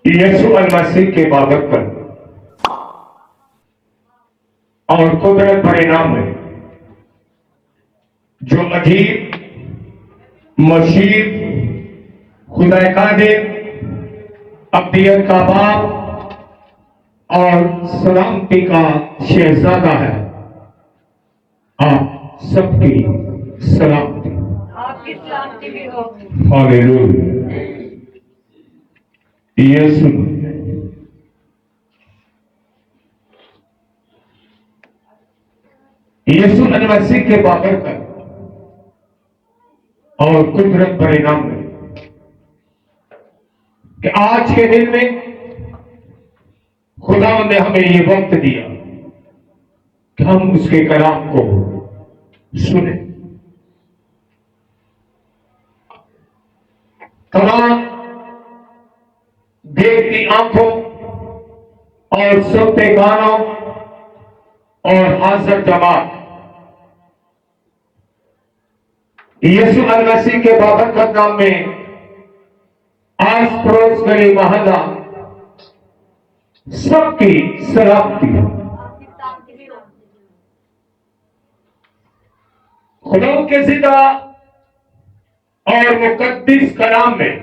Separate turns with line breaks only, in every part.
यीशु मसीह के बाबत पर और कुदरत परिणाम में जो अजीब मशीर खुदा कादिर अब्दियत का बाप और सलामती का शहजादा है। आप सबकी सलामती,
आपकी सलामती भी हो।
हालेलुया। यीशु मसीह के बाबरकत और कुदरत परिणाम में कि आज के दिन में खुदा ने हमें ये वक्त दिया कि हम उसके कलाम को सुने। तमाम देखती आंखों और सुनते कानों और हाजिर जमात यीशु मसीह के बाबरकत नाम में आस पड़ोस गली मोहल्ला सबकी सलामती हो। खुदा के जिंदा और मुकद्दस कलाम में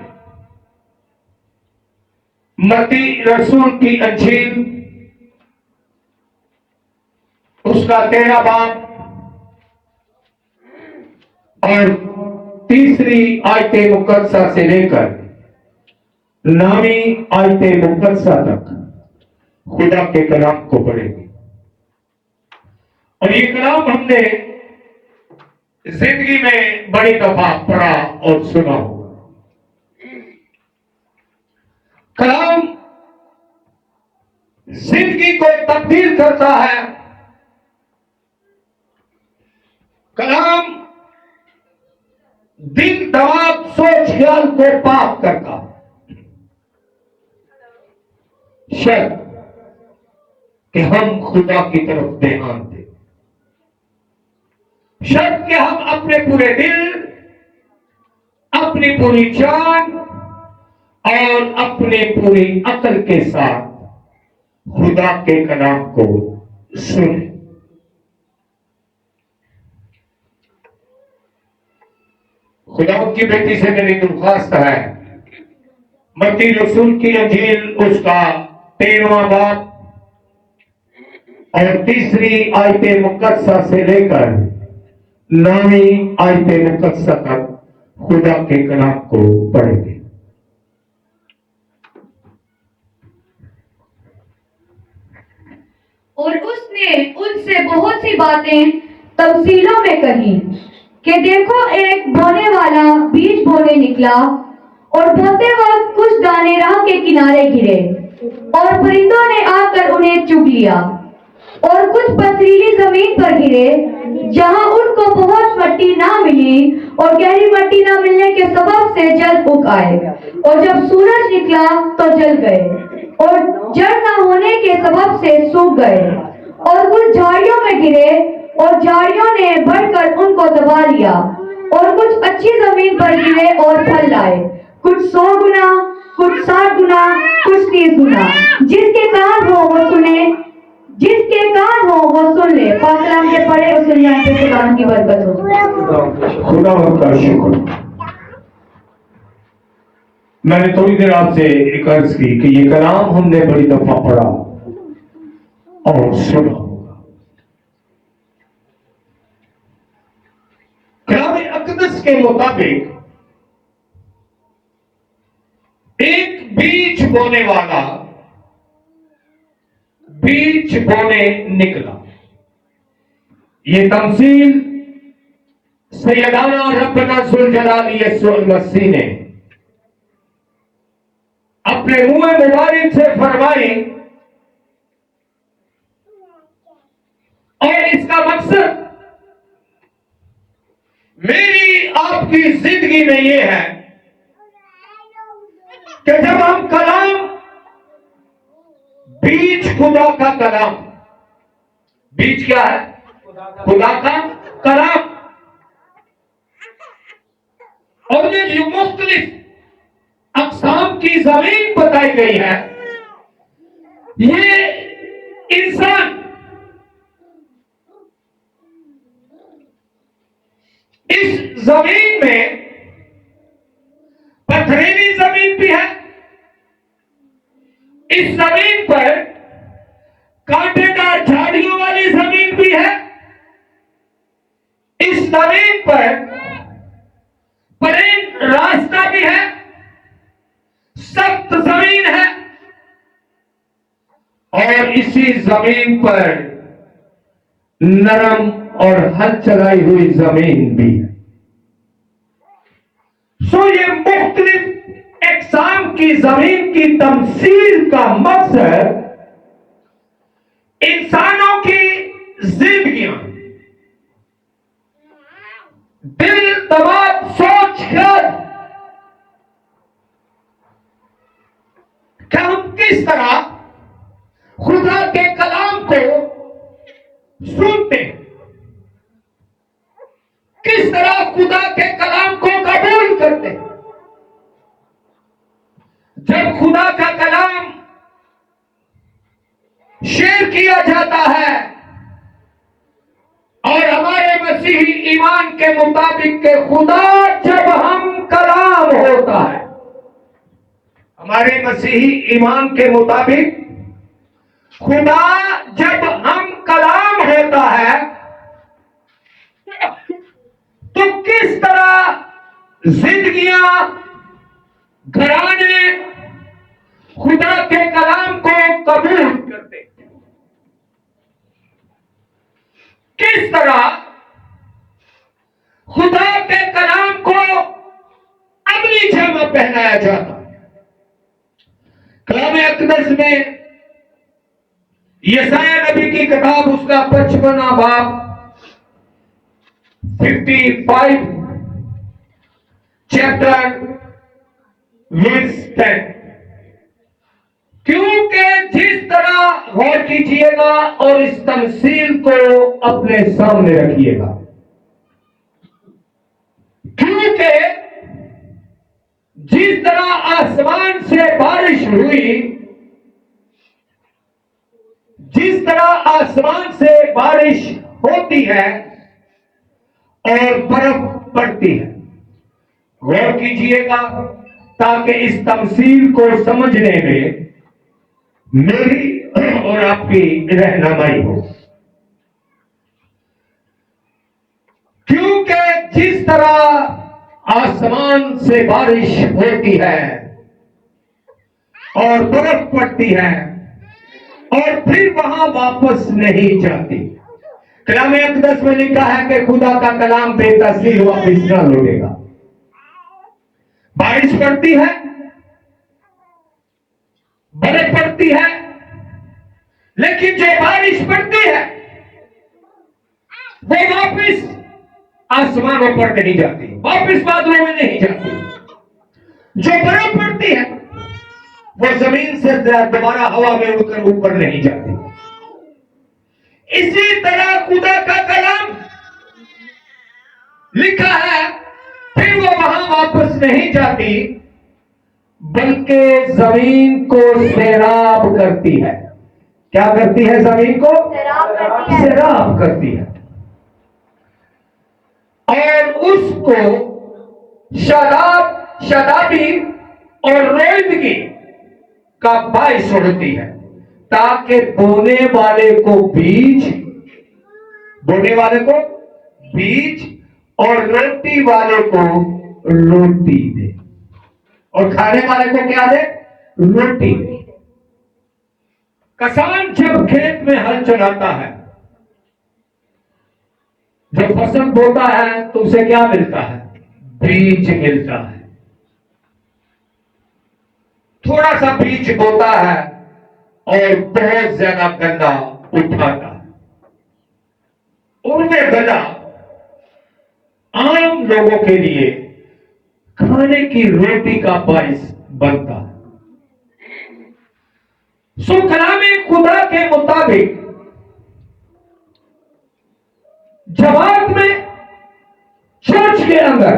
मत्ती रसूल की अंजील उसका 13 बाब और तीसरी आयते मुकद्दसा से लेकर 9वीं आयते मुकद्दसा तक खुदा के कलाम को पढ़ेंगे। और ये कलाम हमने जिंदगी में बड़ी दफा पढ़ा और सुना होगा। कलाम जिंदगी को तब्दील करता है। कलाम दिल दिमाग सोच ख्याल को पाक करता है। शर्त कि हम खुदा की तरफ ध्यान दें, शर्त कि हम अपने पूरे दिल, अपनी पूरी जान और अपने पूरी अकल के साथ खुदा के कलाम को सुने। खुदा की बेटी से मेरी दरख्वास्त है, मत्ती रसूल की अंजील उसका 13वां बाब और तीसरी आयते मुकद्दसा से लेकर 9वीं आयते मुकद्दसा तक खुदा के कलाम को पढ़ेंगे।
और उसने उनसे बहुत सी बातें तफसीलों में कही कि देखो, एक बोने वाला बीज बोने निकला और बोते वक्त कुछ दाने राह के किनारे गिरे और परिंदों ने आकर उन्हें चुग लिया। और कुछ पथरीली जमीन पर गिरे जहां उनको बहुत मट्टी ना मिली और गहरी मट्टी ना मिलने के सबब से जल उग आए और जब सूरज निकला तो जल गए और जड़ ना होने के सबब से सूख गए। और कुछ झाड़ियों में गिरे और झाड़ियों ने बढ़कर उनको दबा लिया। और कुछ अच्छी जमीन पर गिरे और फल लाए, कुछ 100 गुना, कुछ 60 गुना, कुछ 30 गुना। जिसके कान हो वो सुने, जिसके कान हो वो सुन ले। पाक कलाम के पढ़े और सुन जाने से खुदा की बरकत हो।
खुदा का शुक्र। मैंने थोड़ी देर आपसे एक अर्ज की कि ये कलाम हमने बड़ी दफा पढ़ा और सुना होगा। कलाम अक़दस के मुताबिक एक बीज बोने वाला बीज बोने निकला। ये तमसील सैयदाना रब्बना ज़ुल जलाल यीशु मसीह ने अपने मुंह मुबारक से फरमाई और इसका मकसद मेरी आपकी जिंदगी में यह है कि जब हम कलाम बीज खुदा का कलाम, बीज क्या है? खुदा का कलाम। और ये जो मुख्तलिफ अक़साम की जमीन बताई गई है, ये इंसान इस जमीन में पथरीली जमीन भी है, इस जमीन पर कांटेदार झाड़ियों वाली जमीन भी है, इस जमीन पर प्लेन रास्ता भी है, सख्त जमीन है, और इसी जमीन पर नरम और हल चलाई हुई जमीन भी है। सो ये मुख्तलिफ अक़साम की जमीन की तमसील का मकसद इंसानों की जिंदगियां, दिल, दिमाग, सोच, ख्याल कि हम किस तरह खुदा के कलाम को सुनते हैं, किस तरह खुदा के कलाम को कबूल करते हैं। जब खुदा का कलाम शेयर किया जाता है और हमारे मसीही ईमान के मुताबिक के खुदा जब हम कलाम होता है, हमारे मसीही ईमान के मुताबिक खुदा जब हम कलाम होता है तो किस तरह जिंदगियां, घराने खुदा के कलाम को कबूल करते, किस तरह खुदा के कलाम को अमली जामा पहनाया जाता। कलाम अक़दस में यशायाह नबी की किताब उसका 55वां बाब 55 चैप्टर वर्स 10, क्योंकि जिस तरह गौर कीजिएगा और इस तमसील को अपने सामने रखिएगा, क्योंकि जिस तरह आसमान से बारिश हुई, जिस तरह आसमान से बारिश होती है और बर्फ पड़ती है, गौर कीजिएगा ताकि इस तमसील को समझने में मेरी और आपकी रहनुमाई हो। क्योंकि जिस तरह आसमान से बारिश होती है और बर्फ पड़ती है और फिर वहां वापस नहीं जाती, कलाम अक़दस में लिखा है कि खुदा का कलाम बेतसीर वापस न लौटेगा। बारिश पड़ती है, बर्फ पड़ती है, लेकिन जो बारिश पड़ती है वो वापस आसमानों पर नहीं जाती, वापस बादलों में नहीं जाती। जो बर्फ पड़ती है वो जमीन से दोबारा हवा में उड़कर ऊपर नहीं जाती। इसी तरह खुदा का कलाम लिखा है, फिर वो वहां वापस नहीं जाती, बल्कि जमीन को सैराब करती है। क्या करती है? जमीन को सैराब करती है और उसको शादाबी और रोईदगी का बाइस होती है, ताकि बोने वाले को बीज और रोटी वाले को रोटी दे, और खाने वाले को क्या दे? रोटी दे। किसान जब खेत में हल चलाता है, जब फसल बोता है तो उसे क्या मिलता है? बीज मिलता है। थोड़ा सा बीज बोता है और बहुत ज्यादा गंदा उठाता है, उनमें गला आम लोगों के लिए खाने की रोटी का बाइस बनता है। सो कलामे खुदा के मुताबिक जमात में, चर्च के अंदर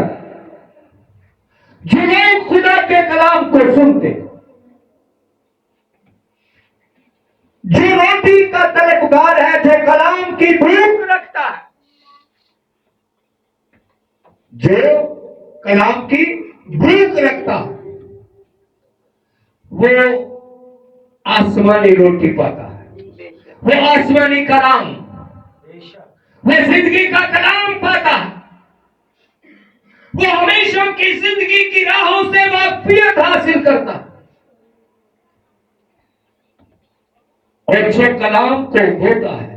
उसी का तलबगार है जो कलाम की भूख रखता है, जो कलाम की भूख रखता है, वो आसमानी रोटी पाता है, वो आसमानी कलाम, वो जिंदगी का कलाम पाता है, वो हमेशा की जिंदगी की राहों से वाकफियत हासिल करता है। और जो कलाम को बोता है,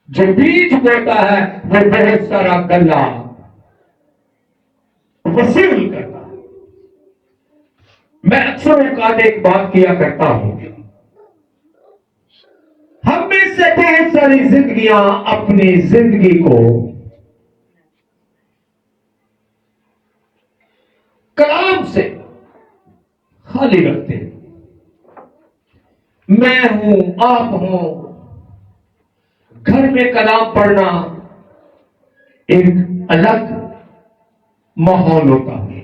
जो बीज बोता है, वो बहुत सारा गल्ला वसूल करता है। मैं अक्सर औकात एक बात किया करता हूं, हम में से बहुत सारी जिंदगियां अपनी जिंदगी को कलाम से खाली रखते हैं। मैं हूं, आप हो, घर में कलाम पढ़ना एक अलग माहौल होता है।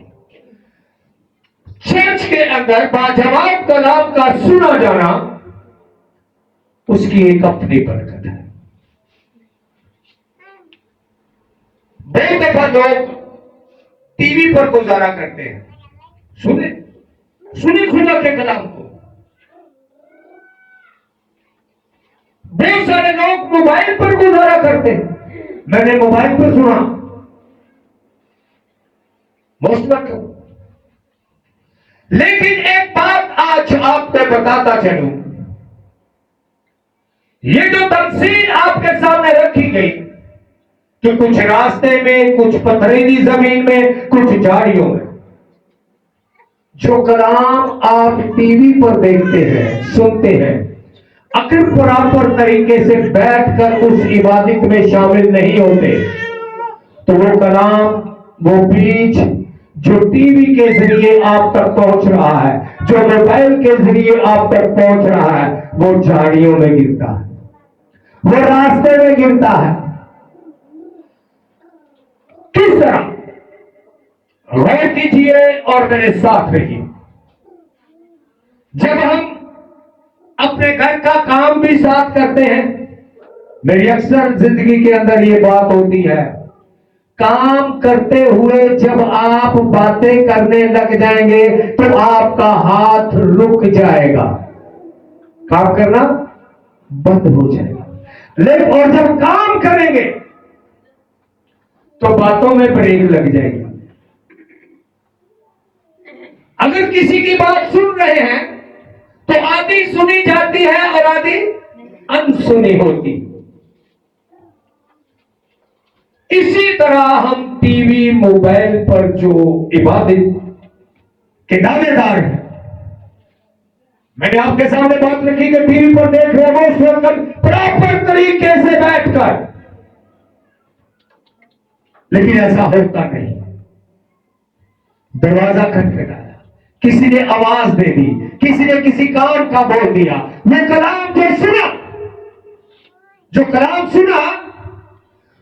चर्च के अंदर बाजवाब कलाम का सुना जाना उसकी एक अपनी बरकत है। बहुत दफा लोग टीवी पर गुजारा करते हैं, सुने खुदा के कलाम को। बहुत सारे लोग मोबाइल पर गुजारा करते हैं, मैंने मोबाइल पर सुना, मोस्ट वेलकम। लेकिन एक बात आज आपको बताता चलूं, ये जो तफसील आपके सामने रखी गई कि कुछ रास्ते में, कुछ पथरीली जमीन में, कुछ झाड़ियों में, जो कलाम आप टीवी पर देखते हैं, सुनते हैं, अगर प्रॉपर तरीके से बैठकर उस इबादत में शामिल नहीं होते तो वो कलाम, वो बीज जो टीवी के जरिए आप तक पहुंच रहा है, जो मोबाइल के जरिए आप तक पहुंच रहा है, वो झाड़ियों में गिरता है, वो रास्ते में गिरता है। किस तरह? गौर कीजिए और मेरे साथ रहिए। जब हम अपने घर का काम भी साथ करते हैं, मेरी अक्सर जिंदगी के अंदर ये बात होती है, काम करते हुए जब आप बातें करने लग जाएंगे तो आपका हाथ रुक जाएगा, काम करना बंद हो जाएगा। लेकिन और जब काम करेंगे तो बातों में ब्रेक लग जाएगी। अगर किसी की बात सुन रहे हैं तो आधी सुनी जाती है और आधी अनसुनी होती। इसी तरह हम टीवी, मोबाइल पर जो इबादत के दावेदार हैं, मैंने आपके सामने बात रखी कि टीवी पर देख रहे हो उस वक्त प्रॉपर तरीके से बैठकर, लेकिन ऐसा होता नहीं। दरवाजा खटखटाया, किसी ने आवाज दे दी, किसी ने किसी काम का बोल दिया, मैं कलाम जो कलाम सुना,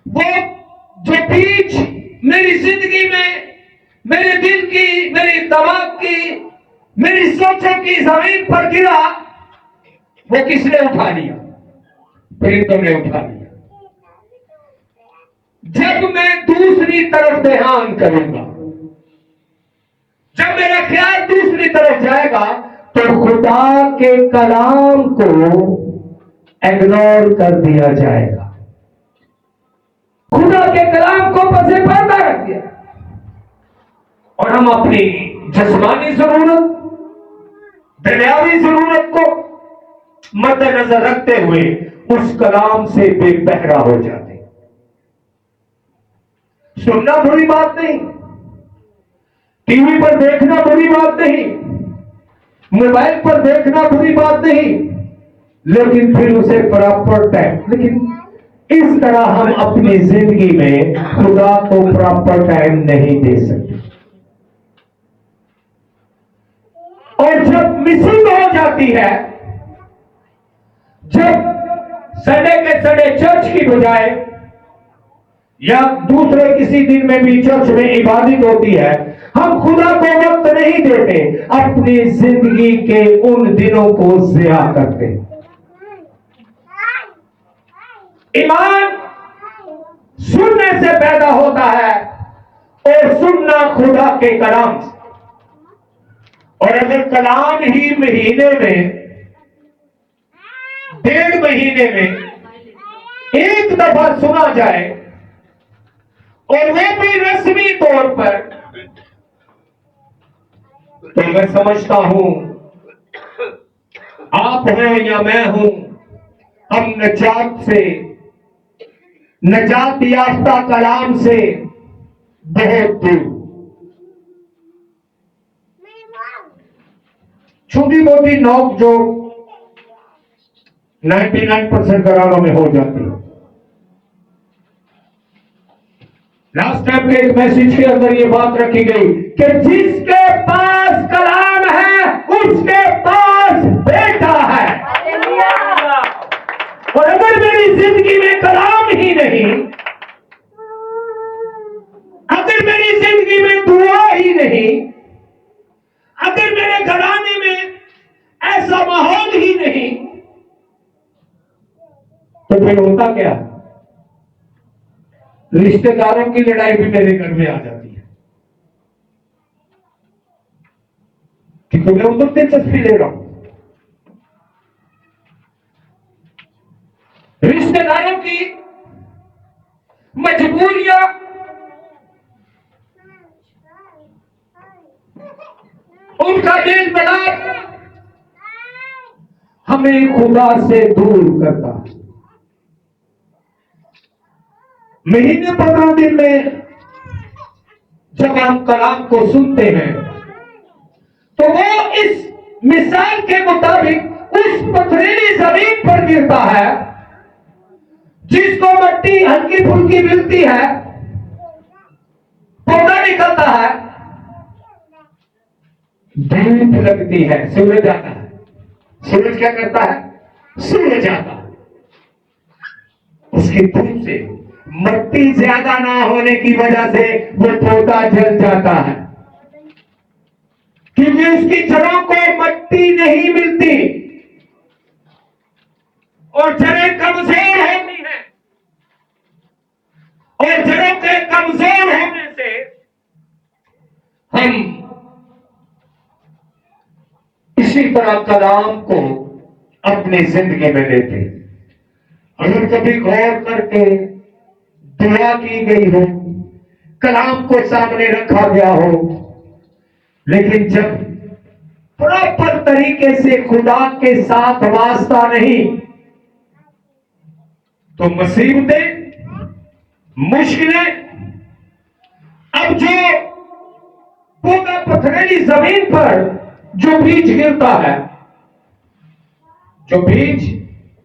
वो जो बीज मेरी जिंदगी में, मेरे दिल की, मेरे दिमाग की, मेरी सोचों की जमीन पर गिरा, वो किसने उठा लिया? परिंदों ने उठा लिया। जब मैं दूसरी तरफ ध्यान करूंगा, जब मेरा ख्याल दूसरी तरफ जाएगा, तो खुदा के कलाम को इग्नोर कर दिया जाएगा, खुदा के कलाम को पसे पर्दा रख दिया, और हम अपनी जिस्मानी जरूरत, दुनियावी जरूरत को मद्देनजर रखते हुए उस कलाम से बेबहरा हो जाते। सुनना बुरी बात नहीं, टीवी पर देखना बुरी बात नहीं, मोबाइल पर देखना बुरी बात नहीं, लेकिन फिर उसे प्रॉपर टाइम, लेकिन इस तरह हम अपनी जिंदगी में खुदा को प्रॉपर टाइम नहीं दे सकते। और जब मिसिंग हो जाती है, जब संडे के संडे चर्च की बजाय या दूसरे किसी दिन में भी चर्च में इबादत होती है, हम खुदा को वक्त नहीं देते, अपनी जिंदगी के उन दिनों को ज़िया करते। ईमान सुनने से पैदा होता है और सुनना खुदा के कलाम से। और अगर कलाम ही महीने में, 1.5 महीने में एक दफा सुना जाए और वो भी रस्मी तौर पर, तो मैं समझता हूं आप हो या मैं हूं, हम नजात याफ्ता कलाम से बहुत दूर। छोटी मोटी नोक जो 99% घरानों में हो जाती है। लास्ट टाइम के एक मैसेज के अंदर ये बात रखी गई कि जिसके पास कलाम है उसके पास बेटा है। और अगर मेरी जिंदगी में कलाम ही नहीं, अगर मेरी जिंदगी में दुआ ही नहीं, अगर मेरे घराने में ऐसा माहौल ही नहीं, तो फिर होता क्या? रिश्तेदारों की लड़ाई भी मेरे घर में आ जाती है, क्योंकि मैं उधर दिलचस्पी ले रहा हूं। रिश्तेदारों की मजबूरियां उनका मेल मिलाप हमें खुदा से दूर करता है। महीने 15 दिन में जब हम कलाम को सुनते हैं तो वो इस मिसाल के मुताबिक उस पथरीली जमीन पर गिरता है जिसको मिट्टी हल्की फुल्की मिलती है, पौधा निकलता है, धूप लगती है, सूरज आता है। सूरज क्या करता है? सूरज आता है। उसकी धूप से मिट्टी ज्यादा ना होने की वजह से वो पौधा जल जाता है, क्योंकि उसकी जड़ों को मिट्टी नहीं मिलती और जड़ें कमजोर होती हैं। और जड़ों के कमजोर होने से हम इसी तरह कलाम को अपनी जिंदगी में लेते हैं। अगर कभी गौर करके दुआ की गई हो, कलाम को सामने रखा गया हो, लेकिन जब प्रॉपर तरीके से खुदा के साथ वास्ता नहीं, तो मुसीबतें, मुश्किलें, अब जो पौधा पथरीली जमीन पर जो बीज गिरता है, जो बीज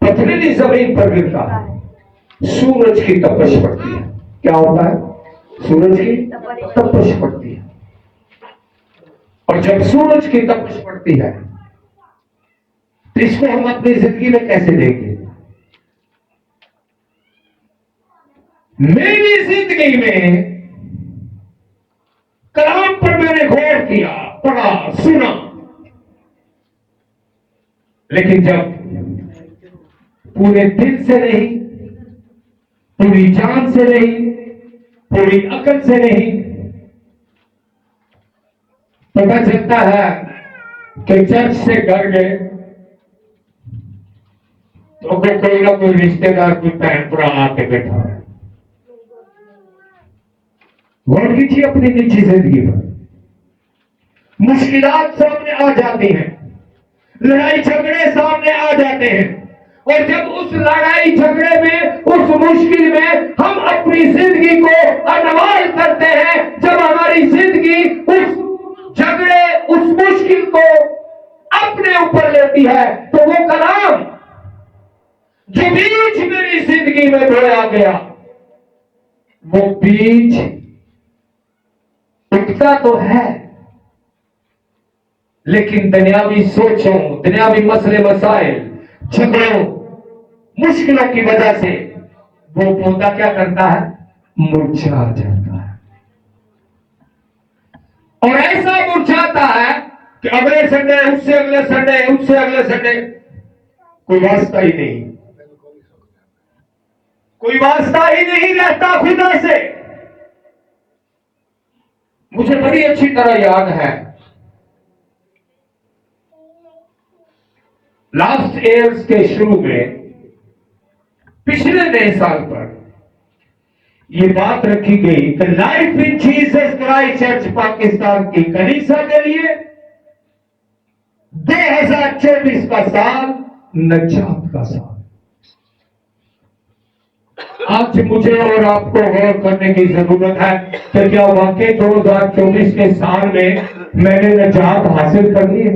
पथरीली जमीन पर गिरता है, सूरज की तपश पड़ती है। क्या होता है? सूरज की तपश पड़ती है। और जब सूरज की तपश पड़ती है तो इसको हम अपनी जिंदगी में कैसे देंगे? मेरी जिंदगी में कलाम पर मैंने गौर किया, पढ़ा, सुना, लेकिन जब पूरे दिल से नहीं, पूरी जान से नहीं, पूरी अकल से नहीं, पता चलता है कि चर्च से घर गए तो कोई ना कोई रिश्तेदार, कोई बहन पूरा आके बैठा है। गौर कीजिए अपनी निजी जिंदगी पर। मुश्किलात सामने आ जाती हैं, लड़ाई झगड़े सामने आ जाते हैं, और जब उस लड़ाई झगड़े में, उस मुश्किल में हम अपनी जिंदगी को अनवाल करते हैं, जब हमारी जिंदगी उस झगड़े, उस मुश्किल को अपने ऊपर लेती है, तो वो कलाम जो बीज मेरी जिंदगी में बोया गया, वो बीज उगता तो है, लेकिन दुनियावी सोचों, दुनियावी मसले मसाइल, झगड़ों, मुश्किलों की वजह से वो पौधा क्या करता है? मुरझा जाता है। और ऐसा मुरझाता है कि अगले संडे, उससे अगले संडे, उससे अगले संडे कोई वास्ता ही नहीं। कोई वास्ता ही नहीं रहता खुदा से। मुझे बड़ी अच्छी तरह याद है, लास्ट ईयर्स के शुरू में, पिछले नए साल पर ये बात रखी गई कि life in Jesus Christ church Pakistan की कलीसिया के लिए 2024 का साल नजात का साल। आज मुझे और आपको गौर करने की जरूरत है कि क्या वाकई 2024 के साल में मैंने नजात हासिल कर ली है?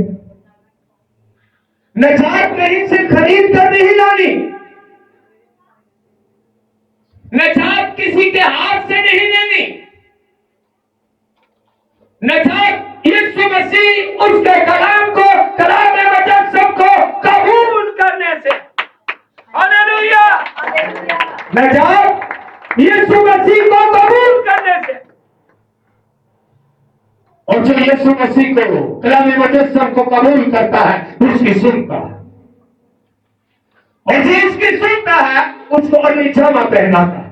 नजात कहीं से खरीद कर नहीं लानी, नजात किसी के हाथ से नहीं लेनी। नजात यीशु मसीह उसके कलाम को, कलाम मुजस्सम को कबूल करने से। हालेलुया। नजात यीशु मसीह को कबूल करने से। और जो यीशु मसीह को, कलाम मुजस्सम को कबूल करता है उसकी सुनता है, और जो उसकी सुनता है उसको अली जामा पहनाता है।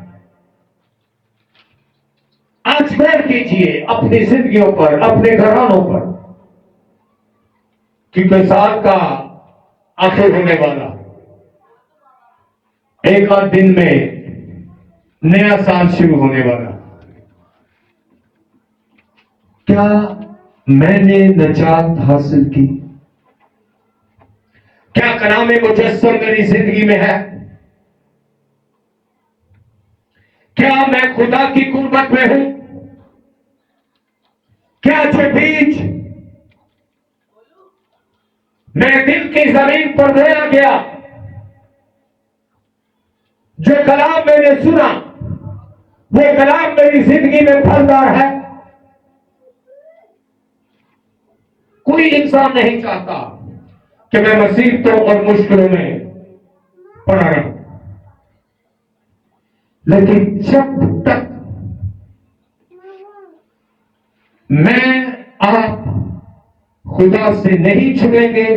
आज गौर कीजिए अपनी जिंदगियों पर, अपने घरानों पर, क्योंकि साल का आखिर होने वाला, एक आध दिन में नया साल शुरू होने वाला। क्या मैंने नजात हासिल की? क्या कलाम मुजस्सम मेरी जिंदगी में है? क्या मैं खुदा की कुर्बत में हूं? क्या जो बीज मेरे दिल की जमीन पर बोया गया, जो कलाम मैंने सुना, वो कलाम मेरी जिंदगी में फलदार है? कोई इंसान नहीं चाहता कि मैं मुसीबतों और मुश्किलों में पड़ा रहूं, लेकिन जब तक मैं आप खुदा से नहीं छुएंगे,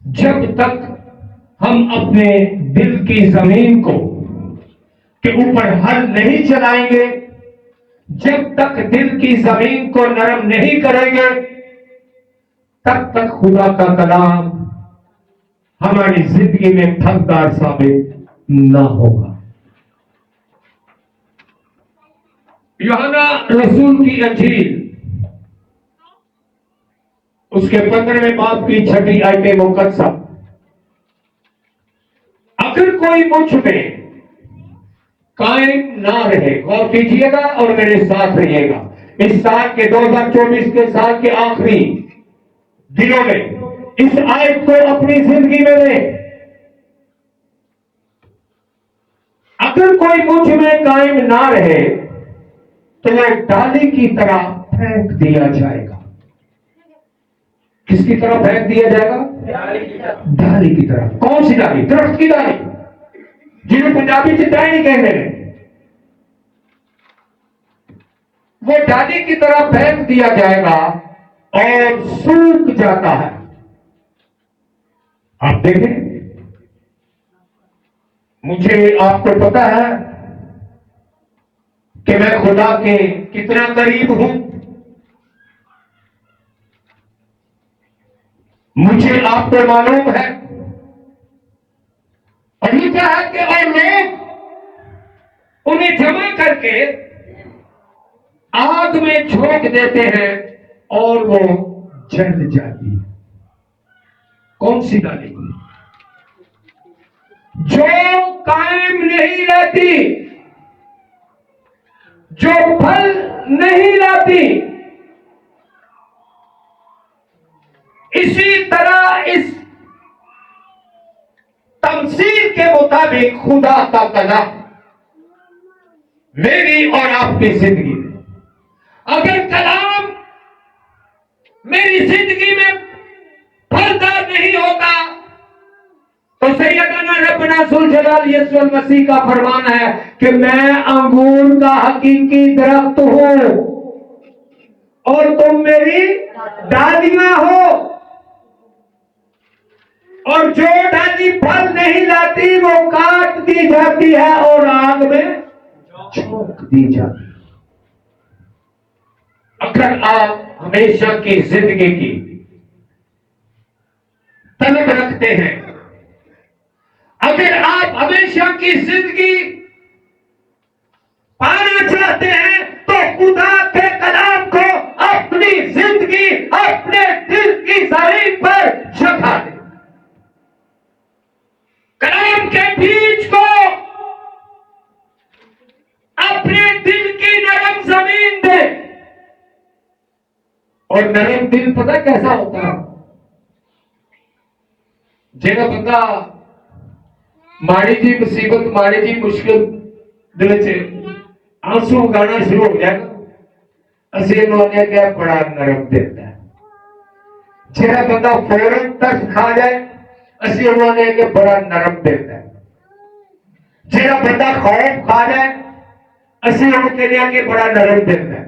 जब तक हम अपने दिल की जमीन को के ऊपर हल नहीं चलाएंगे, जब तक दिल की जमीन को नरम नहीं करेंगे, तब तक खुदा का कलाम हमारी जिंदगी में फलदार साबित ना होगा। यूहन्ना रसूल की अंजील उसके 15वें बाब की 6ठी आयत मुकद्दसा, अगर कोई मुझ में कायम ना रहे, गौर कीजिएगा और मेरे साथ रहिएगा, इस साल के 2024 के साल के आखिरी दिनों में इस आयत को अपनी जिंदगी में ले। अगर कोई मुझ में कायम ना रहे तो वह डाली की तरह फेंक दिया जाएगा। किसकी तरह फेंक दिया जाएगा? डाली की तरह। कौन सी डाली? दरख्त की डाली, जिन्हें पंजाबी से डाली कहते हैं। वो डाली की तरह फेंक दिया जाएगा और सूख जाता है। आप देखें, मुझे आपको पता है कि मैं खुदा के कितना करीब हूं। मुझे आपको मालूम है, और लिखा है कि और लोग उन्हें जमा करके आग में झोंक देते हैं और वो जल जाती है। कौन सी डाली? जो कायम नहीं रहती, जो फल नहीं लाती। इसी तरह इस तमसील के मुताबिक खुदा का कलाम मेरी और आपकी जिंदगी में, अगर कलाम मेरी जिंदगी में फलदार नहीं होता, तो सैयदना रब्बना जुल जलाल यीशु मसीह का फरमान है कि मैं अंगूर का हकीकी दरख्त हूं और तुम मेरी डालियां हो। और जो डाली फल नहीं लाती वो काट दी जाती है और आग में झोंक दी जाती है। अगर आप हमेशा की जिंदगी की तलब रखते हैं, अगर आप हमेशा की जिंदगी पाना चाहते हैं, तो खुदा के कलाम को अपनी जिंदगी, अपने दिल की जमीन पर जगा दें। कलाम के बीज को अपने दिल की नरम जमीन दे। और नरम दिल पता कैसा होता है? जेड़ा बंदा माड़ी जी मुसीबत, माड़ी जी मुश्किल दिल च आंसू गाना शुरू हो जाएगा, असं इन्होंने क्या बड़ा नरम दिल है। जेड़ा बंदा फौरन तरस खा जाए, असं उन्होंने के बड़ा नरम दिल है। जेड़ा बंदा खौफ खा जाए, असं उनके लिए के बड़ा नरम दिल है।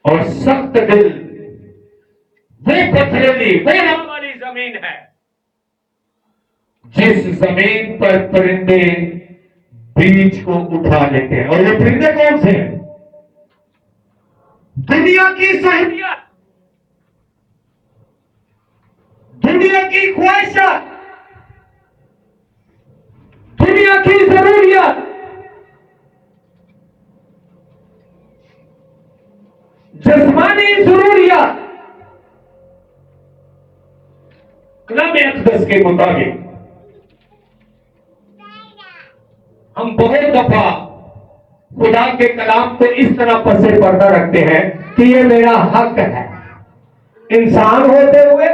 और सख्त दिल वो पथरीली, वो नाम वाली जमीन है जिस जमीन पर परिंदे बीज को उठा लेते हैं। और ये परिंदे कौन से हैं? दुनिया की सहूलियत, दुनिया की ख्वाहिशात, दुनिया की जरूरियात, जिस्मानी जरूरियात। कलाम अक़दस के मुताबिक हम बहुत दफा खुदा के कलाम को इस तरह पसे पर्दा रखते हैं कि ये मेरा हक है। इंसान होते हुए,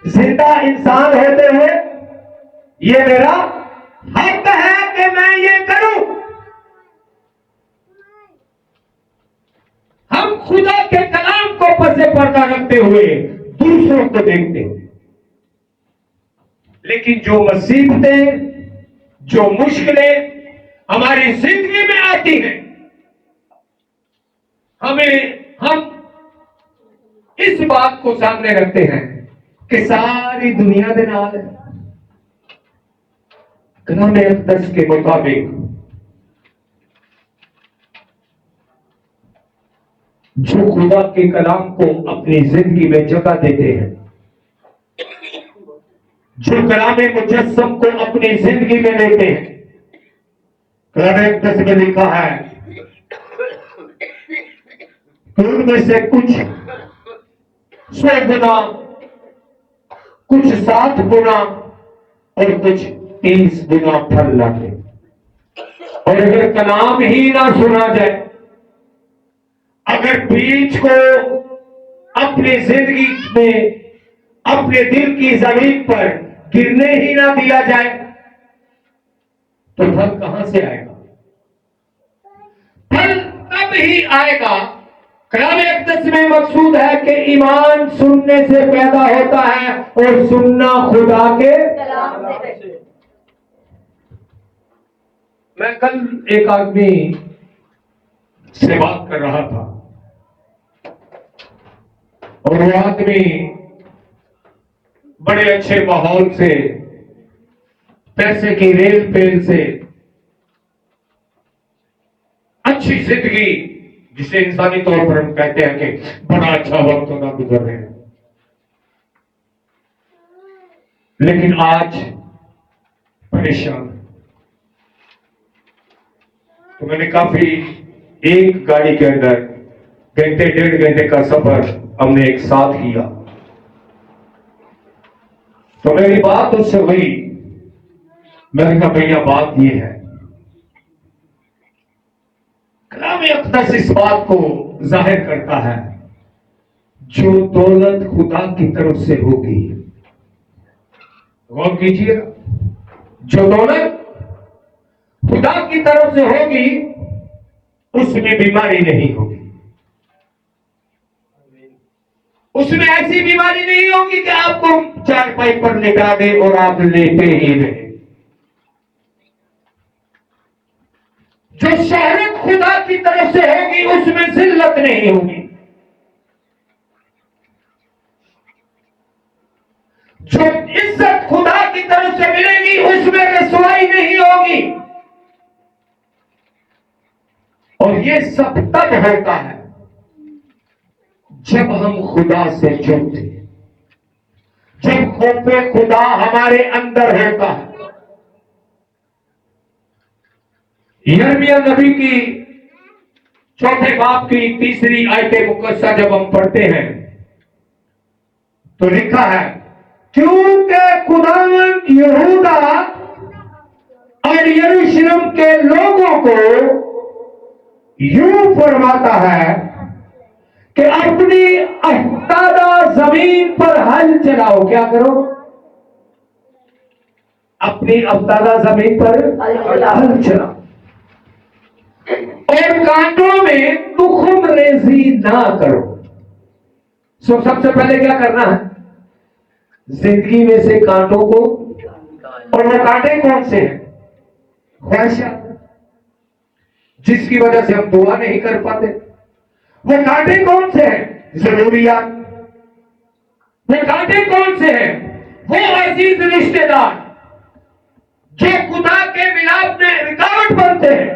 जिंदा इंसान होते हुए, ये मेरा हक है कि मैं ये करूं। हम खुदा के कलाम को पसे पर्दा रखते हुए दूसरों को देखते हैं। लेकिन जो मुसीबतें, जो मुश्किलें हमारी जिंदगी में आती हैं, हम इस बात को सामने रखते हैं कि सारी दुनिया दे नाल है। कलाम अक़दस के मुताबिक जो खुदा के कलाम को अपनी जिंदगी में जगह देते हैं, जो कलाम मुजस्सम को अपनी जिंदगी में लेते हैं, कलाम अक़दस में लिखा है उनमें से कुछ 100 गुना, कुछ 60 गुना और कुछ 30 गुना फल लाते। और अगर कलाम ही ना सुना जाए, अगर बीज को अपनी जिंदगी में, अपने दिल की जमीन पर गिरने ही ना दिया जाए, तो फल कहां से आएगा? फल तब ही आएगा। कलाम अक़दस में मकसूद है कि ईमान सुनने से पैदा होता है और सुनना खुदा के कलाम से। मैं कल एक आदमी से बात कर रहा था और वो आदमी बड़े अच्छे माहौल से, पैसे की रेल पेल से, अच्छी जिंदगी जिसे इंसानी तौर पर हम कहते हैं कि बड़ा अच्छा वक्त होना गुजर रहे हैं, लेकिन आज परेशान। तो मैंने काफी, एक गाड़ी के अंदर घंटे 1.5 घंटे का सफर हमने एक साथ किया। तो मेरी बात उससे हुई। मैंने कहा भैया बात ये है, कलाम अक़दस इस बात को जाहिर करता है, जो दौलत खुदा की तरफ से होगी, गौर कीजिए, जो दौलत खुदा की तरफ से होगी उसमें बीमारी नहीं होगी, उसमें ऐसी बीमारी नहीं होगी कि आपको चारपाई पर लेटा दे और आप लेटे ही रहे। जो शोहरत खुदा की तरफ से होगी उसमें जिल्लत नहीं होगी। जो इज्जत खुदा की तरफ से मिलेगी उसमें रसवाई नहीं होगी। और ये सब तब होता है जब हम खुदा से जुड़ते हैं, जब खौफे खुदा हमारे अंदर होता है। यिर्मयाह नबी की 4 बाब की 3 आयत मुकद्दसा जब हम पढ़ते हैं तो लिखा है, क्योंकि खुदा यहूदा और यरूशलेम के लोगों को यूं फरमाता है कि अपनी अफ्तादा जमीन पर हल चलाओ। क्या करो? अपनी अफ्तादा जमीन पर हल चलाओ और कांटों में तुखम रेजी ना करो। सबसे पहले क्या करना है? जिंदगी में से कांटों को, और वो कांटे कौन से हैं? ख्वाहिशात, जिसकी वजह से हम दुआ नहीं कर पाते। वो कांटे कौन से हैं? जरूरियात। वो कांटे कौन से हैं? वो अजीज रिश्तेदार जो खुदा के मिलाप में रुकावट बनते हैं।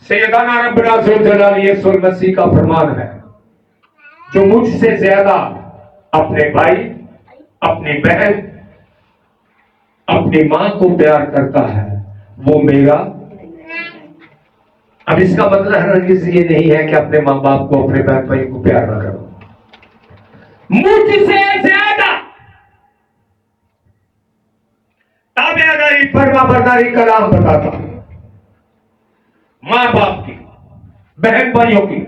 सैयदाना रब्बुल जलाल यीशु मसीह का फरमान है, जो मुझसे ज्यादा अपने भाई, अपनी बहन, अपनी मां को प्यार करता है वो मेरा। अब इसका मतलब हरगिज़ ये नहीं है कि अपने मां बाप को, अपने बहन भाई को प्यार ना करो। मुझसे ज्यादा ताबेदारी, फरमाबरदारी कलाम बताता है मां बाप की, बहन भाइयों की।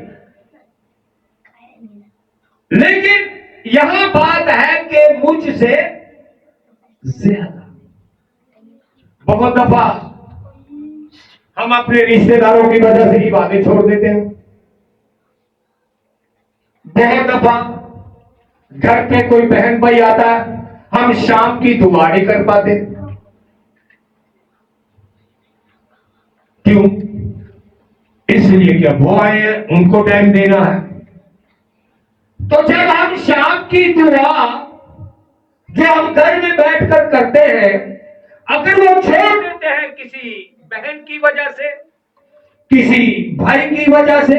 लेकिन यहां बात है कि मुझसे ज्यादा। बहुत दफा हम अपने रिश्तेदारों की वजह से ही बातें छोड़ देते हैं। बहुत दफा घर पे कोई बहन भाई आता है, हम शाम की दुआ नहीं कर पाते। क्यों? इसलिए कि अब वो आए हैं, उनको टाइम देना है। तो जब हम शाम की दुआ जो हम घर में बैठकर करते हैं, अगर वो छोड़ देते हैं किसी बहन की वजह से, किसी भाई की वजह से,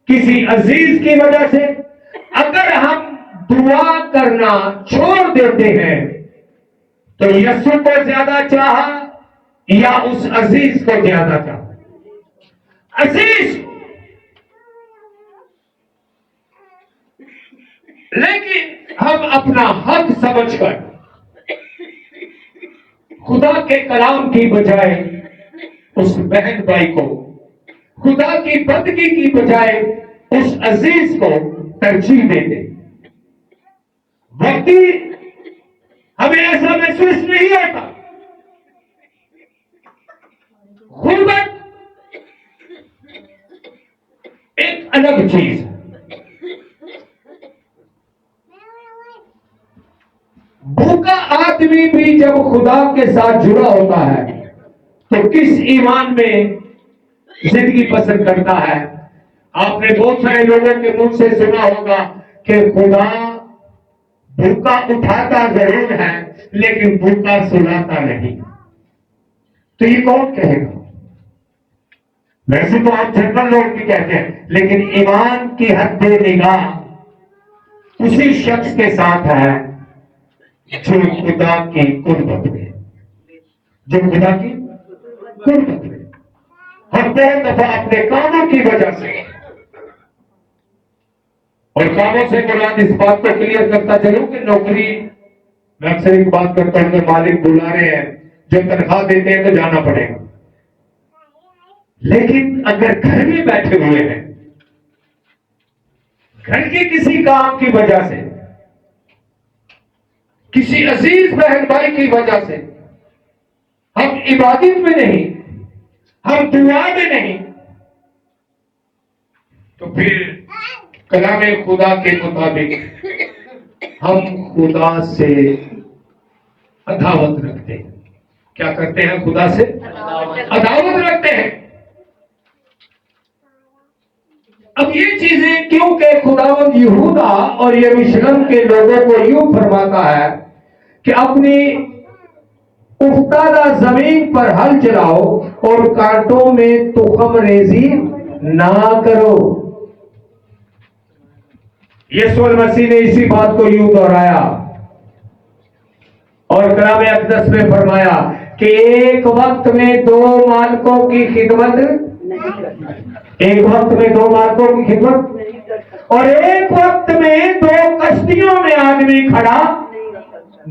किसी अजीज की वजह से, अगर हम दुआ करना छोड़ देते हैं तो यीशु को ज्यादा चाहा या उस अजीज को ज्यादा चाहा? अजीज। लेकिन हम अपना हक समझकर खुदा के कलाम की बजाय उस बहन भाई को, खुदा की बंदगी की बजाय उस अजीज को तरजीह देते। वक्ती हमें ऐसा महसूस नहीं होता। गुर्बत एक अलग चीज है। भूखा आदमी भी जब खुदा के साथ जुड़ा होता है तो किस ईमान में जिंदगी पसंद करता है? आपने बहुत सारे लोगों के मुंह से सुना होगा कि खुदा भूखा उठाता जरूर है लेकिन भूखा सुलाता नहीं। तो ये कौन कहेगा? वैसे तो आप जनरल लोग भी कहते हैं, लेकिन ईमान की हद निगाह उसी शख्स के साथ है जो खुदा की कुर्बत में, जो खुदा की कुर्बत में। हम बहुत दफा अपने कामों की वजह से, और कामों से मुराद इस बात को क्लियर करता चलूं कि नौकरी, मैं अक्सर एक बात करता हूं कि मालिक बुला रहे हैं, जब तनख्वाह देते हैं तो जाना पड़ेगा। लेकिन अगर घर में बैठे हुए हैं, घर के किसी काम की वजह से, किसी अजीज बहन भाई की वजह से हम इबादत में नहीं, हम दुआ में नहीं, तो फिर कलामे खुदा के मुताबिक हम खुदा से अदावत रखते हैं। क्या करते हैं? खुदा से अदावत रखते हैं। अब ये चीजें क्योंकि खुदावंद यहूदा और यरूशलेम के लोगों को यूं फरमाता है कि अपनी उफ्तादा जमीन पर हल चलाओ और कांटों में तुखम रेजी ना करो। यीशु मसीह ने इसी बात को यूं दोहराया और कलाम अक़दस में फरमाया कि एक वक्त में दो मालिकों की खिदमत, एक वक्त में दो मालिकों की खिदमत और एक वक्त में दो कश्तियों में आदमी खड़ा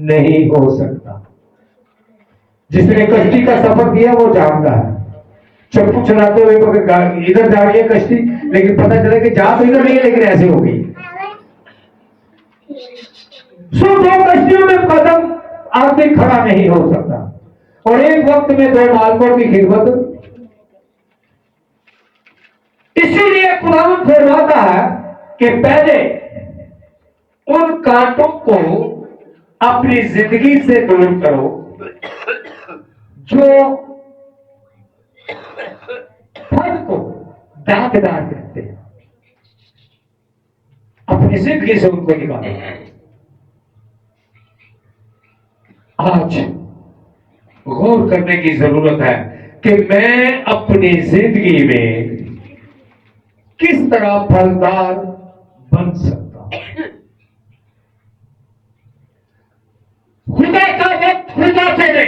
नहीं हो सकता। जिसने कश्ती का सफर किया वो जानता है, चप्पू चलाते हुए इधर जा रही है कश्ती, लेकिन पता चला कि जा तो इधर नहीं है लेकिन ऐसे हो गई। सो दो कश्तियों में कदम आदमी खड़ा नहीं हो सकता और एक वक्त में दो मालिकों की खिदमत। इसीलिए कुरान फरमाता है कि पहले उन कांटों को अपनी जिंदगी से दूर करो जो फल को दागदार करते हैं, अपनी जिंदगी से उनको निकालो। आज गौर करने की जरूरत है कि मैं अपनी जिंदगी में किस तरह फलदार बन सकता हूं। खुदा का वक्त खुदा से दे,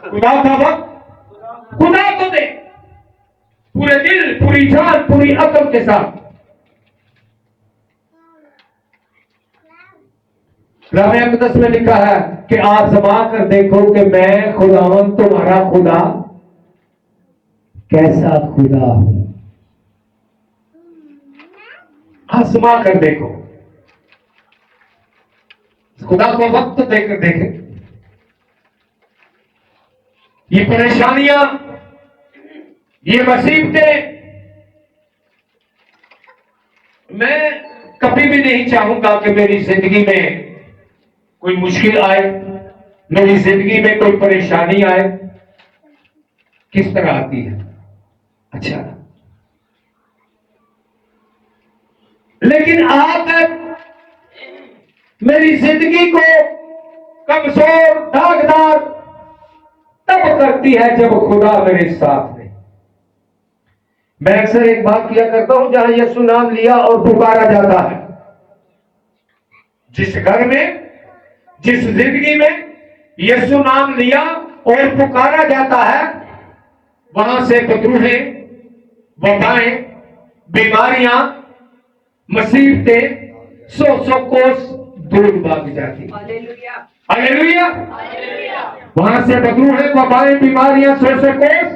खुदा का वक्त खुदा को दे, पूरे दिल, पूरी जान, पूरी अकल के साथ। कलाम अक़दस में लिखा है कि आज़मा कर देखो कि मैं खुदावंद तुम्हारा खुदा कैसा खुदा हूं। आज़मा कर देखो, खुदा को वक्त देकर देखे। ये परेशानियां, ये मुसीबतें, मैं कभी भी नहीं चाहूंगा कि मेरी जिंदगी में कोई मुश्किल आए, मेरी जिंदगी में कोई परेशानी आए। किस तरह आती है? अच्छा, लेकिन आज तक मेरी जिंदगी को कमजोर, दागदार तब करती है जब खुदा मेरे साथ में। मैं अक्सर एक बात किया करता हूं, जहां यीशु नाम लिया और पुकारा जाता है, जिस घर में, जिस जिंदगी में यीशु नाम लिया और पुकारा जाता है, वहां से बदरूहें, वबाएं, बीमारियां, मुसीबतें 100 कोस दूर भाग जाती। हालेलुया। वहां से बदरूहें, वबाएं, बीमारियां 100 कोस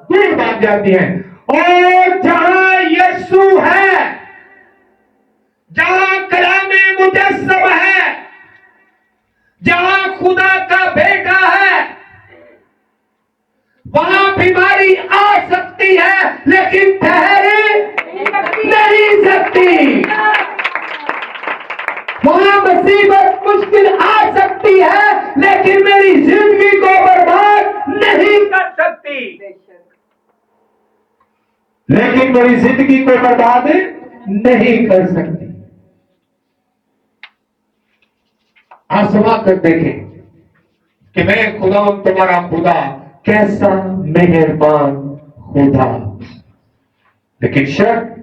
दूर भाग जाती हैं। और जहां यीशु है, जहां कलामे मुजस्सम है, जहां खुदा का बेटा है, वहां बीमारी आ सकती है लेकिन ठहरे नहीं सकती। वहां मुसीबत, मुश्किल आ सकती है लेकिन मेरी जिंदगी को बर्बाद नहीं कर सकती। लेकिन मेरी जिंदगी को बर्बाद नहीं कर सकती। आज़मा कर देखें कि मैं खुदा, तुम्हारा खुदा कैसा मेहरबान खुदा। लेकिन शर्त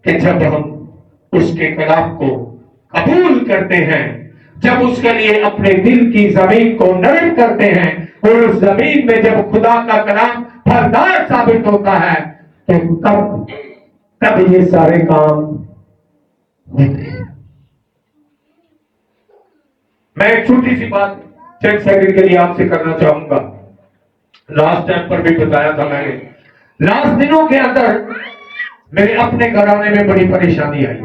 कि जब हम उसके कलाम को कबूल करते हैं, जब उसके लिए अपने दिल की जमीन को नरम करते हैं और उस जमीन में जब खुदा का कलाम फलदार साबित होता है, तो तब ये सारे काम होते हैं। मैं एक छोटी सी बात चंद सेकंड के लिए आपसे करना चाहूंगा। लास्ट टाइम पर भी बताया था मैंने, लास्ट दिनों के अंदर मेरे अपने घराने में बड़ी परेशानी आई।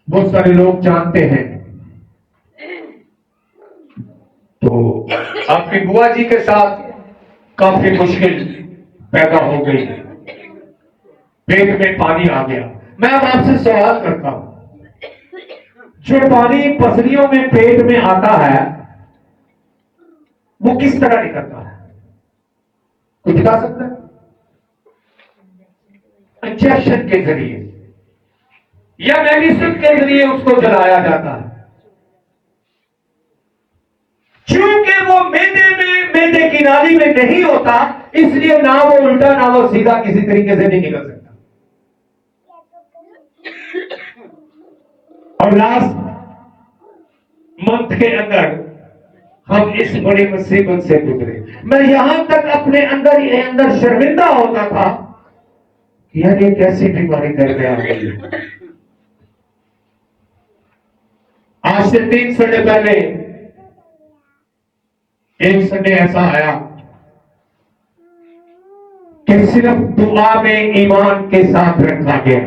बहुत सारे लोग जानते हैं। तो आपकी बुआ जी के साथ काफी मुश्किल पैदा हो गई, पेट में पानी आ गया। मैं अब आपसे सवाल करता हूं, जो पानी पसलियों में पेट में आता है वो किस तरह निकलता है? कोई बता सकता है? इंजेक्शन के जरिए या मेडिसिन के जरिए उसको जलाया जाता है। क्योंकि वो मैदे की नाली में नहीं होता, इसलिए ना वो उल्टा ना वो सीधा किसी तरीके से नहीं निकल सकता। और लास्ट मंथ के अंदर हम इस बड़ी मुसीबत से गुजरे। मैं यहां तक अपने अंदर शर्मिंदा होता था कि यार ये कैसी बीमारी कर गया है। आज से 3 संडे पहले एक संडे ऐसा आया कि सिर्फ दुआ में ईमान के साथ रखा गया।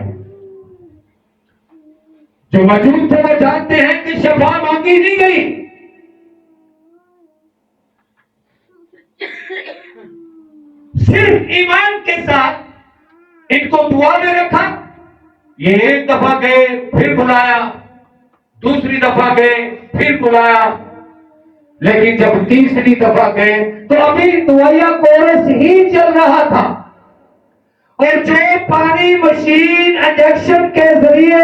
जो मौजूद थे वो जानते हैं कि शफा मांगी नहीं गई, सिर्फ ईमान के साथ इनको दुआ में रखा। ये एक दफा गए फिर बुलाया, दूसरी दफा गए फिर बुलाया, लेकिन जब तीसरी दफा गए तो अभी दुआया कोरस ही चल रहा था। और जो पानी मशीन इंजेक्शन के जरिए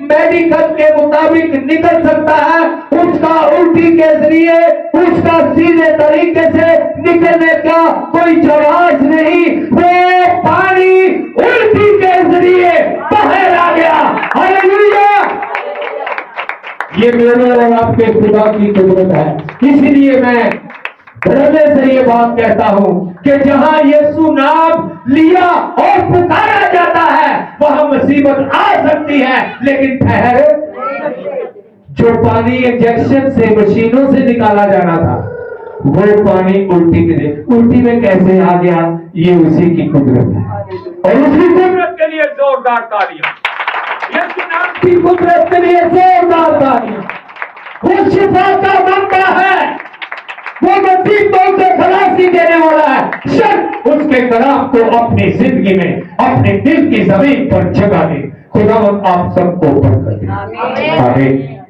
मेडिकल के मुताबिक निकल सकता है, उसका उल्टी के जरिए, उसका सीधे तरीके से निकलने का कोई जवाब नहीं। वो पानी उल्टी के जरिए बाहर आ गया। हालेलुया! ये मेरे और आपके खुदा की कुदरत है। इसलिए मैं धर्म से ये बात कहता हूं कि जहां यीशु नाम लिया और पुकारा जाता है वहां मुसीबत आ सकती है, लेकिन ठहरे। जो पानी इंजेक्शन से मशीनों से निकाला जाना था वो पानी उल्टी में कैसे आ गया, ये उसी की कुदरत है। और उसी कुदरत के लिए जोरदार तालियां, यीशु नाम की कुदरत के लिए जोरदार तालियां। वो शिफा का मंबा है, वो मुसीबतों से खलासी देने वाला है। शक उसके कलाम को अपनी जिंदगी में, अपने दिल की जमीन पर जगा दे। खुदा आप सबको बरकत दे। आमीन।